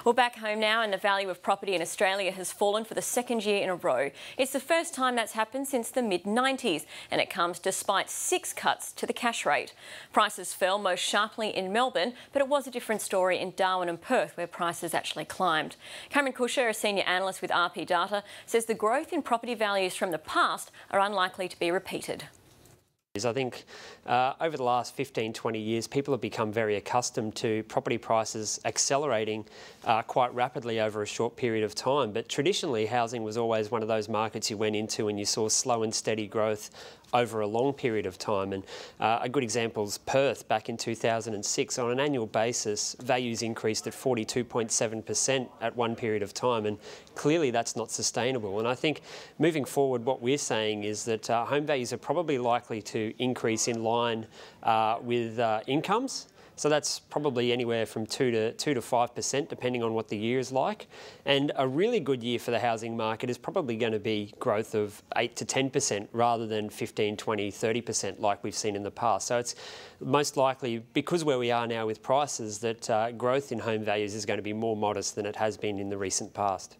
Well, back home now, and the value of property in Australia has fallen for the second year in a row. It's the first time that's happened since the mid-90s, and it comes despite 6 cuts to the cash rate. Prices fell most sharply in Melbourne, but it was a different story in Darwin and Perth, where prices actually climbed. Cameron Cusher, a senior analyst with RP Data, says the growth in property values from the past are unlikely to be repeated. I think over the last 15-20 years, people have become very accustomed to property prices accelerating quite rapidly over a short period of time. But traditionally, housing was always one of those markets you went into and you saw slow and steady growth over a long period of time. And a good example is Perth back in 2006. On an annual basis, values increased at 42.7% at one period of time, and clearly that's not sustainable. And I think moving forward, what we're saying is that home values are probably likely to increase in line with incomes. So that's probably anywhere from 2 to 5%, depending on what the year is like. And a really good year for the housing market is probably going to be growth of 8 to 10% rather than 15, 20, 30% like we've seen in the past. So it's most likely, because where we are now with prices, that growth in home values is going to be more modest than it has been in the recent past.